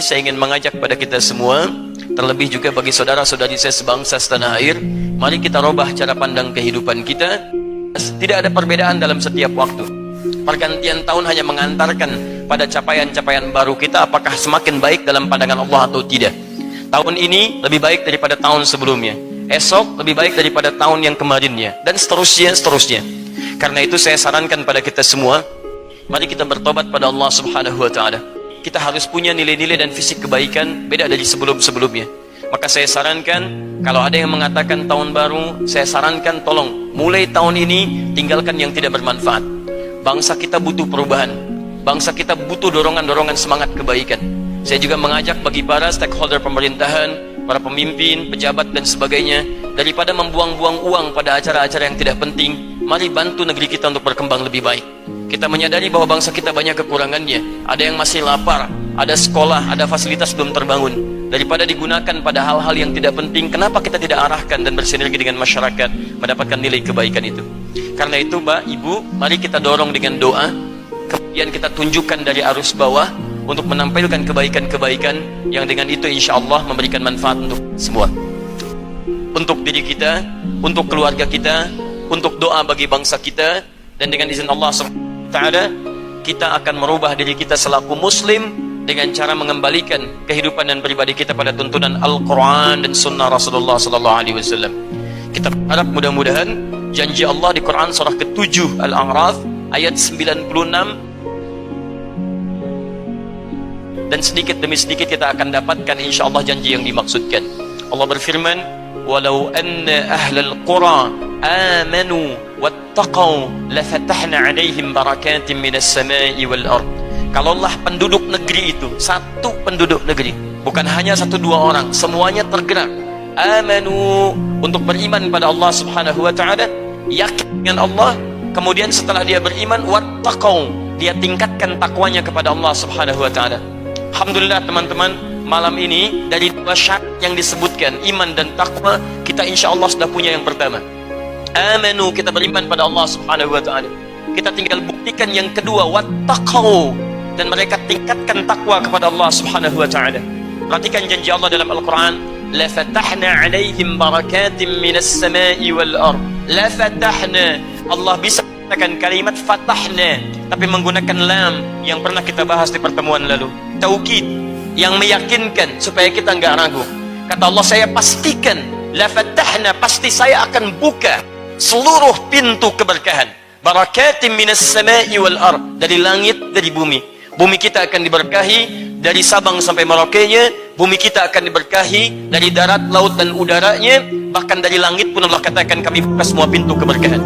Saya ingin mengajak pada kita semua, terlebih juga bagi saudara-saudari saya sebangsa setanah air, mari kita robah cara pandang kehidupan kita. Tidak ada perbedaan dalam setiap waktu. Pergantian tahun hanya mengantarkan pada capaian-capaian baru kita, apakah semakin baik dalam pandangan Allah atau tidak. Tahun ini lebih baik daripada tahun sebelumnya, esok lebih baik daripada tahun yang kemarinnya, dan seterusnya. Karena itu saya sarankan pada kita semua, mari kita bertobat pada Allah Subhanahu wa Ta'ala. Kita harus punya nilai-nilai dan fisik kebaikan beda dari sebelum-sebelumnya. Maka saya sarankan, kalau ada yang mengatakan tahun baru, saya sarankan tolong mulai tahun ini tinggalkan yang tidak bermanfaat. Bangsa kita butuh perubahan, bangsa kita butuh dorongan-dorongan semangat kebaikan. Saya juga mengajak bagi para stakeholder pemerintahan, para pemimpin, pejabat dan sebagainya, daripada membuang-buang uang pada acara-acara yang tidak penting, mari bantu negeri kita untuk berkembang lebih baik. Kita menyadari bahwa bangsa kita banyak kekurangannya. Ada yang masih lapar, ada sekolah, ada fasilitas belum terbangun. Daripada digunakan pada hal-hal yang tidak penting, kenapa kita tidak arahkan dan bersinergi dengan masyarakat mendapatkan nilai kebaikan itu? Karena itu, Mbak, Ibu, mari kita dorong dengan doa, kemudian kita tunjukkan dari arus bawah untuk menampilkan kebaikan-kebaikan yang dengan itu insya Allah memberikan manfaat untuk semua. Untuk diri kita, untuk keluarga kita, untuk doa bagi bangsa kita, dan dengan izin Allah Ta'ala, kita akan merubah diri kita selaku muslim dengan cara mengembalikan kehidupan dan pribadi kita pada tuntunan Al-Quran dan Sunnah Rasulullah SAW. Kita berharap mudah-mudahan janji Allah di Quran surah ke-7 Al-A'raf ayat 96, dan sedikit demi sedikit kita akan dapatkan insya Allah janji yang dimaksudkan. Allah berfirman, walau anna ahlal qura amanu wattaqau lafatahna alaihim barakatin minas samai wal ard. Kalaulah penduduk negeri itu, satu penduduk negeri, bukan hanya satu dua orang, semuanya tergerak, amanu, untuk beriman pada Allah Subhanahu wa Ta'ala, yakin dengan Allah, kemudian setelah dia beriman, wattaqau, dia tingkatkan takwanya kepada Allah Subhanahu wa Ta'ala. Alhamdulillah teman-teman, malam ini dari dua syarat yang disebutkan, iman dan takwa, kita insya Allah sudah punya yang pertama. Amanu, kita beriman pada Allah Subhanahu wa Ta'ala. Kita tinggal buktikan yang kedua, wattaqau, dan mereka tingkatkan takwa kepada Allah Subhanahu wa Ta'ala. Perhatikan janji Allah dalam Al-Quran, la fatahna alaihim barakatim minas samai wal ard. La fatahna, Allah bisa menggunakan kalimat fatahna tapi menggunakan lam yang pernah kita bahas di pertemuan lalu. Taukid yang meyakinkan supaya kita enggak ragu. Kata Allah, saya pastikan, la fatahna, pasti saya akan buka seluruh pintu keberkahan, barakatim minas samai wal ard, dari langit, dari bumi. Bumi kita akan diberkahi dari Sabang sampai Merauke-nya, bumi kita akan diberkahi dari darat, laut dan udaranya, bahkan dari langit pun Allah katakan kami buka semua pintu keberkahan.